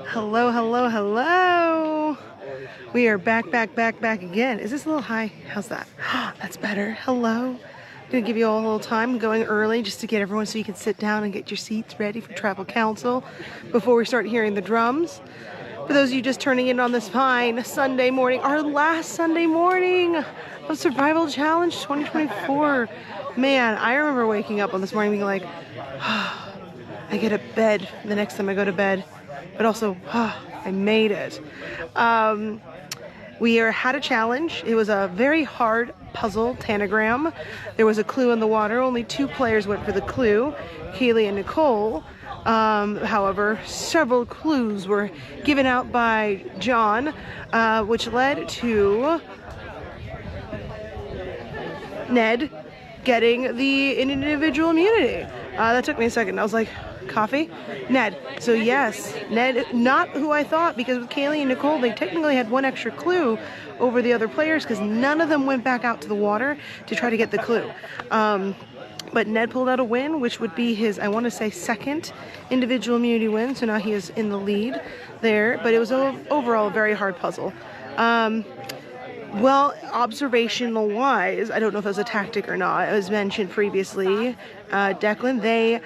Hello, hello, hello. We are back again. Is this a little high? How's that? That's better. Hello. I'm gonna give you all a little time going early just to get everyone so you can sit down and get your seats ready for Tribal Council before we start hearing the drums. For those of you just turning in on this fine Sunday morning, our last Sunday morning of Survival Challenge 2024. Man, I remember waking up on this morning being like, I get a bed the next time I go to bed, but also, I made it. We had a challenge. It was a very hard puzzle tanagram. There was a clue in the water. Only 2 players went for the clue, Kaylee and Nicole. However, several clues were given out by John, which led to Ned getting the individual immunity. That took me a second. I was like, coffee? Ned. So yes, Ned, not who I thought, because with Kaylee and Nicole, they technically had 1 extra clue over the other players because none of them went back out to the water to try to get the clue. But Ned pulled out a win, which would be his, I want to say, 2nd individual immunity win. So now he is in the lead there. But it was overall a very hard puzzle. Well, observational wise, I don't know if it was a tactic or not. It was mentioned previously, Declan, they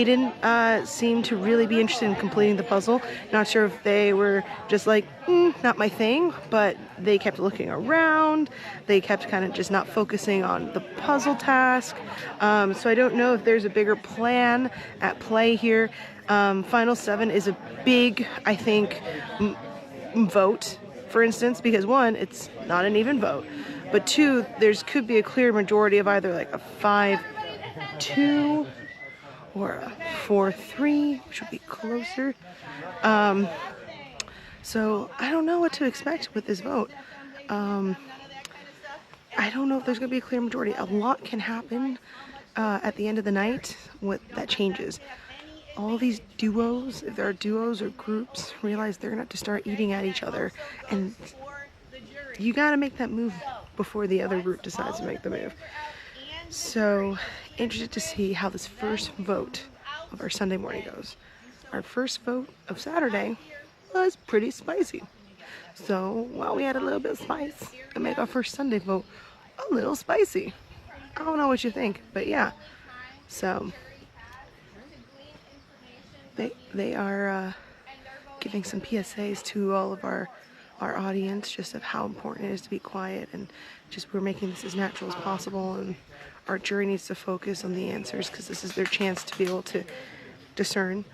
didn't seem to really be interested in completing the puzzle. Not sure if they were just like, not my thing, but they kept looking around. They kept kind of just not focusing on the puzzle task. So I don't know if there's a bigger plan at play here. Final 7 is a big, I think, vote. For instance, because 1, it's not an even vote, but 2, could be a clear majority of either like a 5-2 or a 4-3, which would be closer. So I don't know what to expect with this vote. I don't know if there's going to be a clear majority. A lot can happen at the end of the night that changes. All these duos, if there are duos or groups, realize they're going to have to start eating at each other. And you got to make that move before the other group decides to make the move. So, interested to see how this first vote of our Sunday morning goes. Our first vote of Saturday was pretty spicy. So, while we had a little bit of spice to make our first Sunday vote a little spicy. I don't know what you think, but yeah. So they are giving some PSAs to all of our audience, just of how important it is to be quiet, and just we're making this as natural as possible, and our jury needs to focus on the answers because this is their chance to be able to discern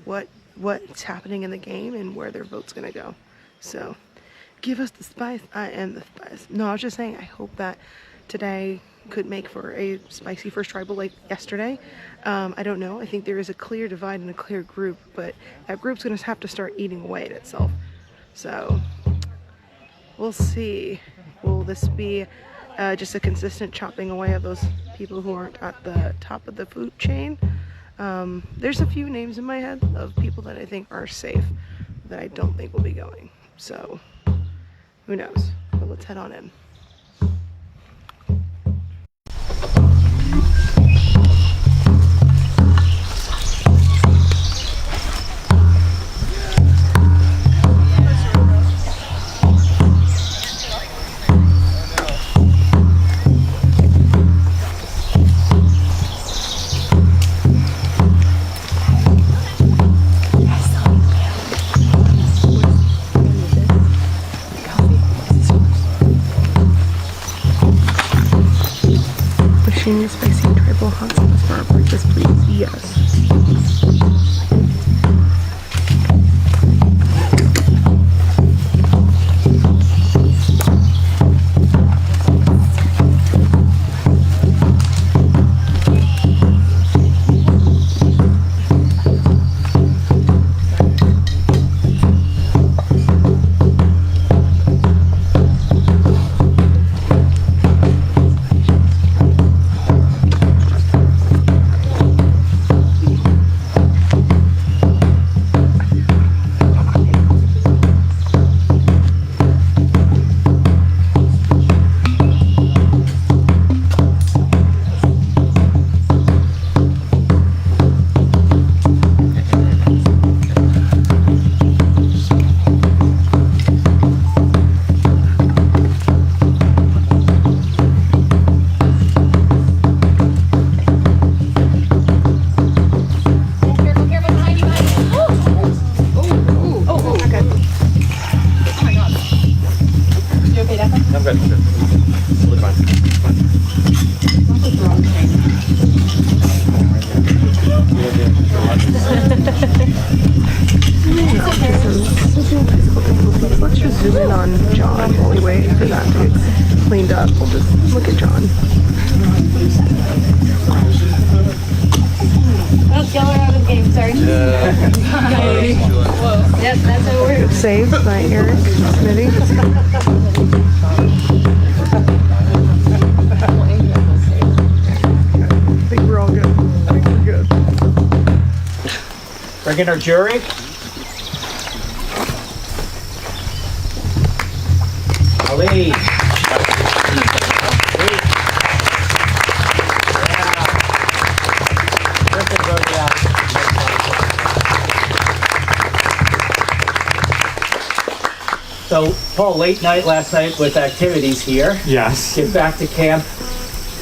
what's happening in the game and where their vote's gonna go. So give us the spice. I am the spice. No, I was just saying I hope that today could make for a spicy first tribal like yesterday. I don't know. I think there is a clear divide and a clear group, but that group's going to have to start eating away at itself. So we'll see. Will this be just a consistent chopping away of those people who aren't at the top of the food chain? There's a few names in my head of people that I think are safe that I don't think will be going. So who knows? But let's head on in. Spicy tribal hot sauce for our breakfast, please. Yes. that. We'll just look at John. Oh, y'all are out of the game, sorry. Whoa. Yep, that's how it works. Saved by Eric Smitty. I think we're all good. I think we're good. Bring in our jury. Ali. So, Paul, late night last night with activities here. Yes. Get back to camp.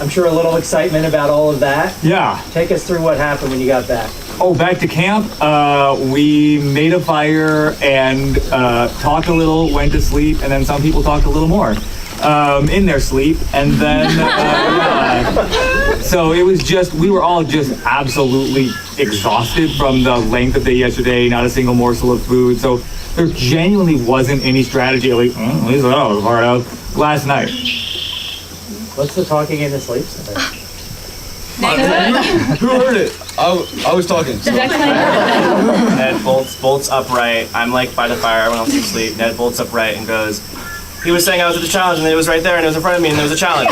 I'm sure a little excitement about all of that. Yeah. Take us through what happened when you got back. Oh, back to camp. We made a fire and talked a little, went to sleep, and then some people talked a little more in their sleep. And then, so it was just, we were all just absolutely exhausted from the length of the day yesterday, not a single morsel of food. So there genuinely wasn't any strategy. Like, at least that was hard out last night. What's the talking in the sleep? Who heard it? I was talking. So. Ned bolts upright. I'm like by the fire, everyone else is asleep. Ned bolts upright and goes, he was saying I was at the challenge and it was right there and it was in front of me and there was a challenge.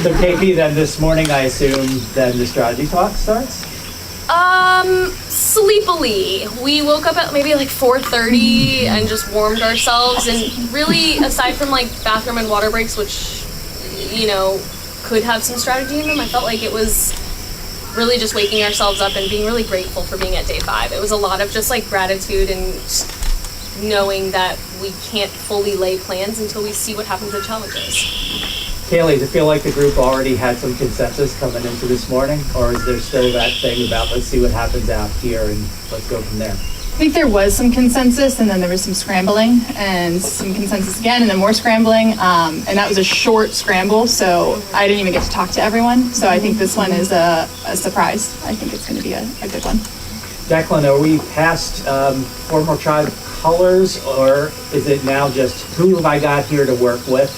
So KP, then this morning I assume then the strategy talk starts? Sleepily. We woke up at maybe like 4:30 and just warmed ourselves, and really, aside from like bathroom and water breaks, which, you know, could have some strategy in them, I felt like it was really just waking ourselves up and being really grateful for being at day 5. It was a lot of just like gratitude and knowing that we can't fully lay plans until we see what happens in challenges. Kaylee, does it feel like the group already had some consensus coming into this morning? Or is there still that thing about let's see what happens out here and let's go from there? I think there was some consensus, and then there was some scrambling, and some consensus again, and then more scrambling. And that was a short scramble, so I didn't even get to talk to everyone. So I think this one is a surprise. I think it's going to be a good one. Declan, are we past former tribe colors, or is it now just who have I got here to work with?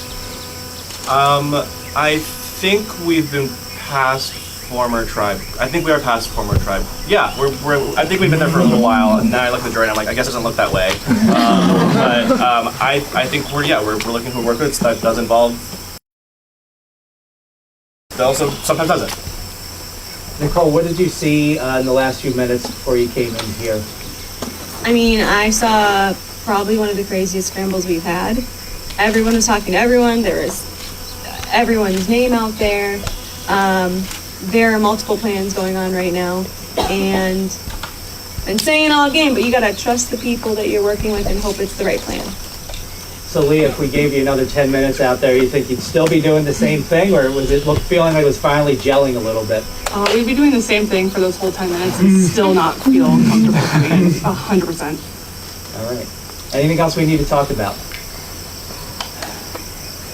I think we've been past former tribe. I think we are past former tribe. Yeah, I think we've been there for a little while, and now I look at the droid and I'm like, I guess it doesn't look that way. I think we're looking to work with. That does involve, but also sometimes doesn't. Nicole, what did you see in the last few minutes before you came in here? I mean, I saw probably one of the craziest scrambles we've had. Everyone was talking to everyone. There was everyone's name out there. There are multiple plans going on right now, and I've been saying all game, but you gotta trust the people that you're working with and hope it's the right plan. So Lee, if we gave you another 10 minutes out there, you think you'd still be doing the same thing, or was it feeling like it was finally gelling a little bit? We'd be doing the same thing for those whole 10 minutes and still not feel comfortable doing it 100%. All right. Anything else we need to talk about?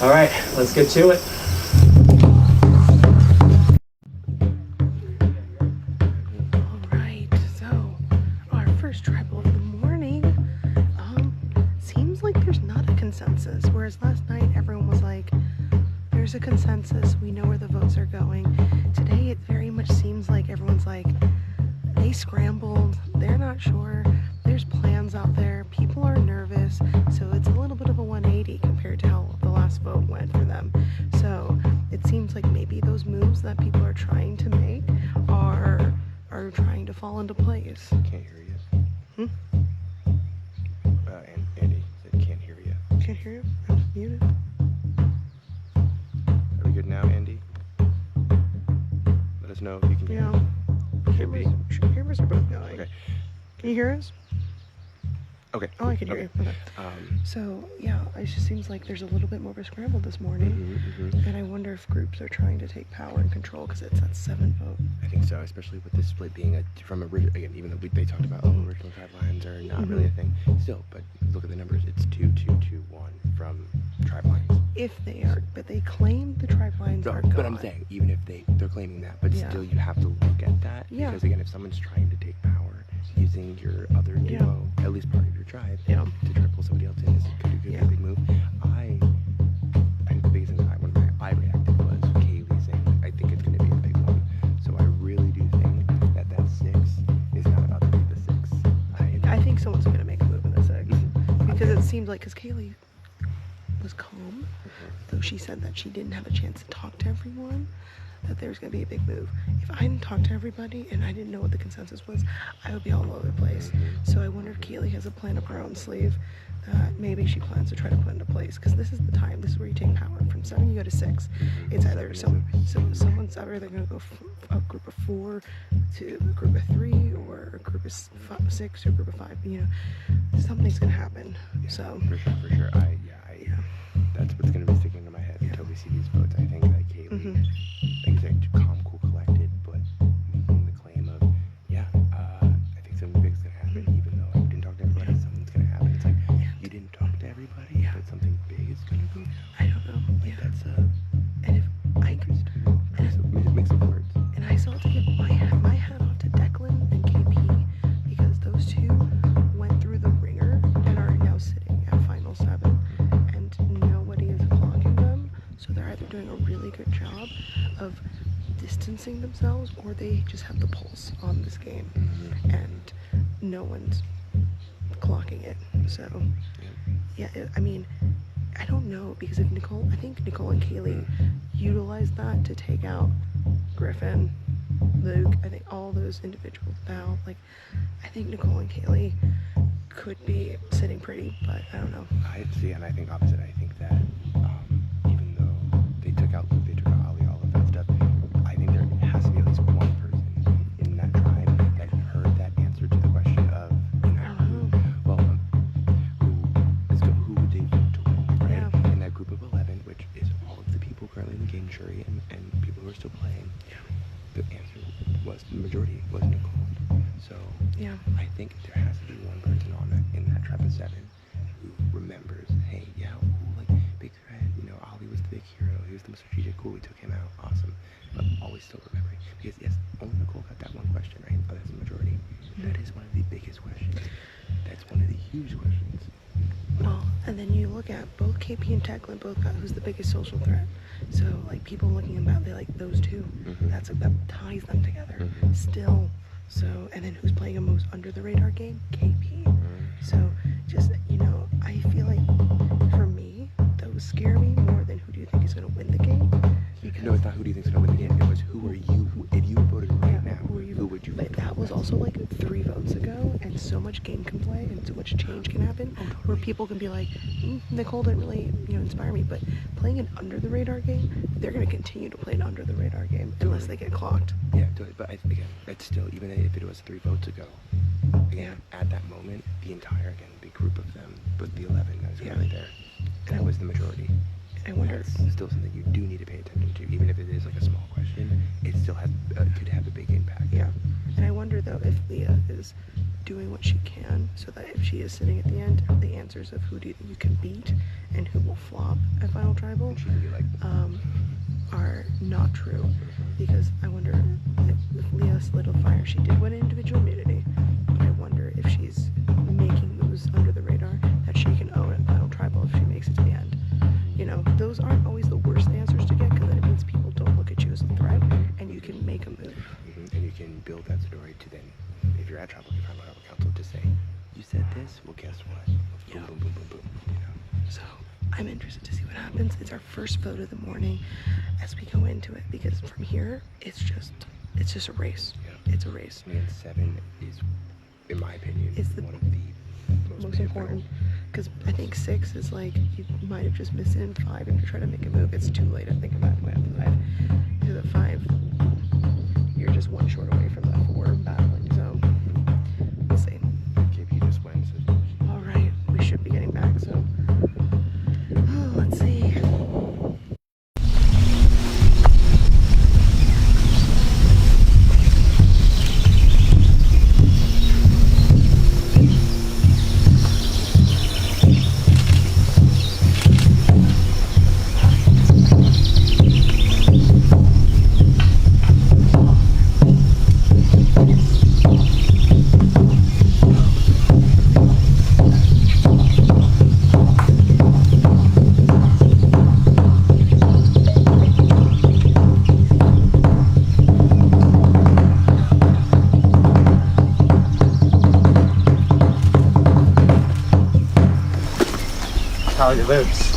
All right, let's get to it. Alright, so our first tribal of the morning, seems like there's not a consensus, whereas last night everyone was like, there's a consensus, we know where the votes are going. Today it very much seems like everyone's like, they scrambled, they're not sure, there's plans out there, people are nervous, so it's a little bit of a 180 compared to how the last vote went for them. So it seems like maybe those moves that people are trying to make are trying to fall into place. Can't hear you. Andy said can't hear you. Can't hear you? I'm muted. Are we good now, Andy? Let us know if you can hear us. Cameras are both going. Okay. Can you hear us? Okay. Oh, I can hear you. Okay. So, yeah, it just seems like there's a little bit more of a scramble this morning. And I wonder if groups are trying to take power and control because it's that 7 vote. I think so, especially with this split being from again, even though they talked about original tribe lines are not really a thing. Still, but look at the numbers. It's 2-2-2-1 from tribe lines. if they are, but they claim the tribe lines No, are gone. but I'm saying, even if they're claiming that, but Yeah. still you have to look at that. Yeah. Because again, if someone's trying to take power using your other duo, at least part of your tribe, Yeah. to try to pull somebody else in, could be a big move. I think the biggest thing that when I reacted was Kaylee saying, like, I think it's going to be a big one. So I really do think that 6 is not about to be the 6. I think someone's going to make a move in the 6. Because it seems like, because Kaylee was calm, though she said that she didn't have a chance to talk to everyone, that there's going to be a big move. If I didn't talk to everybody and I didn't know what the consensus was, I would be all over the place. So I wonder if Kaylee has a plan up her own sleeve that maybe she plans to try to put into place, because this is the time, this is where you take power. From 7 you go to 6. It's either someone's either they're going to go from a group of 4 to a group of 3, or a group of 6 or a group of 5. You know, something's going to happen. So For sure. That's what's going to be sticking in my head until we see these votes. I think that Kaylee, like you said, calm, cool, collected, but making the claim of, I think something big's going to happen, even though I didn't talk to everybody, something's going to happen. It's like, you didn't talk to everybody, but something big is going to go down. I don't know. Like, that's And if I could, make some words. and I still have to give my hat off to Declan and KP, because those two went through the ringer and are now sitting at Final 7, and nobody is clocking them. So they're either doing a really good job of distancing themselves, or they just have the pulse on this game, and no one's clocking it. So yeah, I mean, I don't know, because if I think Nicole and Kaylee utilized that to take out Griffin, Luke, I think all those individuals, Val, like, I think Nicole and Kaylee could be sitting pretty, but I don't know. I see, and I think opposite. I think that even though they took out Luke, they took out Ali, all of that stuff, I think there has to be at least one person in that tribe that heard that answer to the question of, who would they vote to win, right? Yeah. In that group of 11, which is all of the people currently in the game, jury, and people who are still playing, the answer was, the majority was Nicole. So Yeah. I think there has to be one person in that tribe of 7 who remembers, hey, like, big threat, Ali was the big hero, he was the most strategic, cool, we took him out, awesome, but always still remembering, because yes, only Nicole got that one question, right? Oh, that's the majority. That is one of the biggest questions. That's one of the huge questions. Well, and then you look at both KP and Declan both got who's the biggest social threat. So like people looking about, they like those two. That ties them together still. So, and then who's playing a most under the radar game? KP. So just, I feel like for me, those scare me more than who do you think is going to win the game. Because No, it's not who do you think is going to win the game. It was who are you? If you voted right now, who would you But vote? that was also like 3 votes ago, and so much game can play and so much change can happen, where people can be like, Nicole didn't really, inspire me. But playing an under the radar game, they're going to continue to play an under the radar game unless they get clocked. Yeah, totally. But again, it's still, even if it was 3 votes ago, again, at that moment, the entire, big group of them, but the 11 that was currently there, that was the majority. I wonder. That's still something you do need to pay attention to, even if it is like a small question. It still has could have a big impact. Yeah, and I wonder though if Leah is doing what she can, so that if she is sitting at the end, the answers of who do you think you can beat and who will flop at Final Tribal And she can be like, are not true, because I wonder if Leah solidifier, she did win individual immunity, but I wonder if she's making moves under the radar that she can own at Final Tribal if she makes it to the end. Those aren't always the worst answers to get, because then it means people don't look at you as a threat, and you can make a move. and you can build that story to then, if you're at Tribal Council, to say, you said this, well guess what? Boom, boom, boom, boom, boom. So I'm interested to see what happens. It's our first vote of the morning as we go into it, because from here it's just a race. Yeah. It's a race. And 7 is, in my opinion, It's the one of the most important, because I think 6 is like you might have just missed it in 5 if you try to make a move. It's too late. I think about it at 5. Because at 5 you're just one short away from that 4 battling. So we'll see. KP just wins. All right, we should be getting back. So let's see. votes.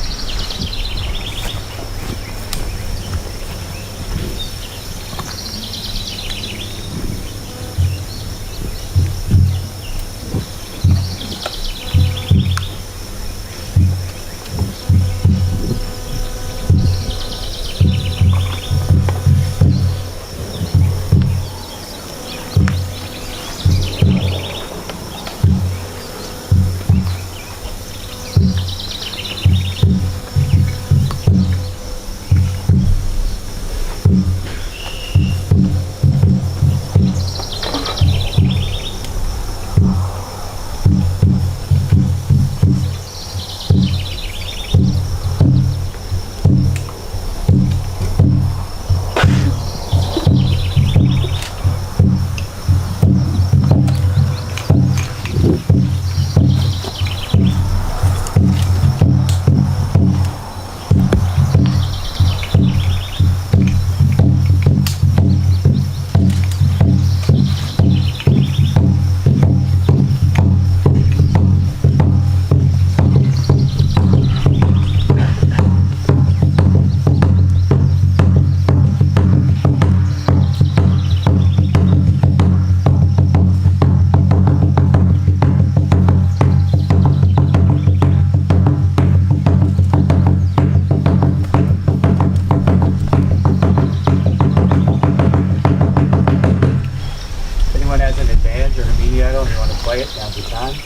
Play it, now's the time.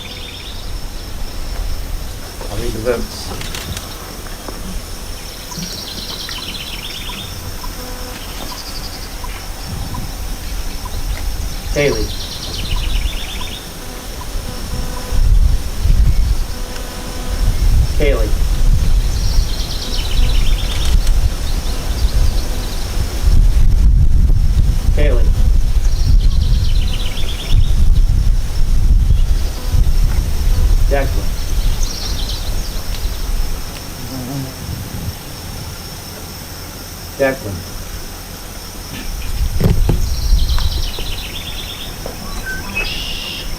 I'll read the votes. Kaylee. Kaylee. Kaylee. Declan. Declan.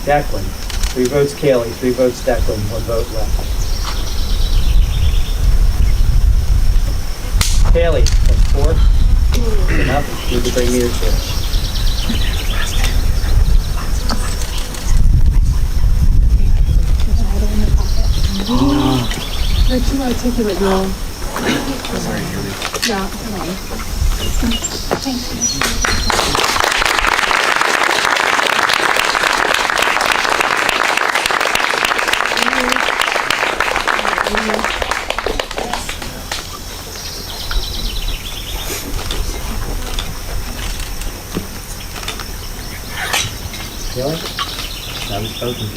Declan. 3 votes Kaylee, 3 votes Declan, 1 vote left. Kaylee, that's 4. That's enough. You can bring me your chair. They're too articulate, Noel. Sorry, Julie. Yeah, come on. Thank Kaylee? Now it's open.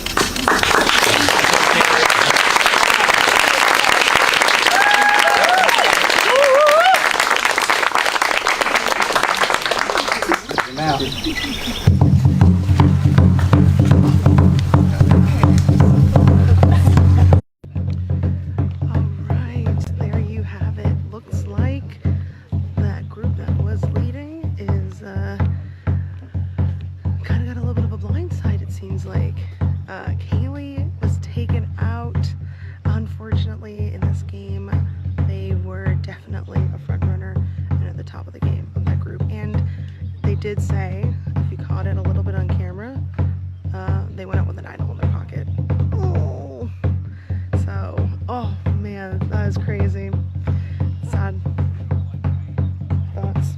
Alright, there you have it. Looks like that group that was leading is kind of got a little bit of a blind side, it seems like. Kaylee was taken out. Unfortunately, in this game, they were definitely a front runner and at the top of the game of that group. And they did say, if you caught it a little bit on camera, they went out with an idol in their pocket. Oh, so, oh man, that is crazy. Sad. Thoughts?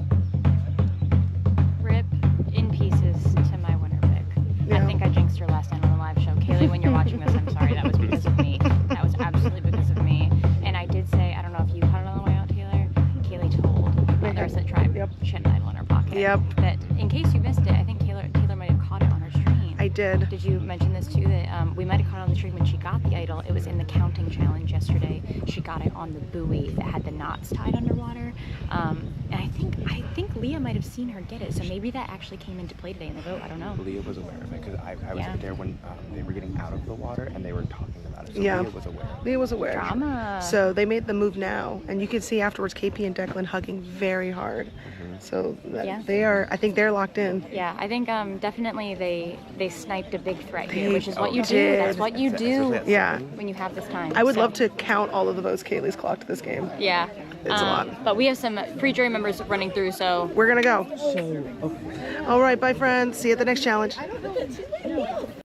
Rip in pieces to my winner pick. Yeah. I think I jinxed her last night on the live show. Kaylee, when you're watching this, I'm sorry. That was because of me. That was absolutely because of me. And I did say, I don't know if you caught it on the way out, Taylor. Kaylee told the rest of the tribe she had an idol in her pocket. Yep. That in case you missed it, I think Taylor might have caught it on her stream. I did. Did you mention this too? That we might have caught it on the stream when she got the idol. It was in the counting challenge yesterday. She got it on the buoy that had the knots tied underwater. And I think Leah might have seen her get it. So maybe that actually came into play today in the vote. I don't know. Leah was aware of it because I was there when they were getting out of the water and they were talking about it. So Yeah. Leah was aware. Leah was aware. Drama. So they made the move now, and you can see afterwards KP and Declan hugging very hard. So that Yeah. they are, I think they're locked in. Yeah, I think definitely they sniped a big threat here, They which is what you do. did. That's what you do Yeah. when you have this time. I would So, love to count all of the votes Kaylee's clocked this game. Yeah. It's a lot. But we have some pre-jury members running through, so We're gonna go. All right, bye friends. See you at the next challenge.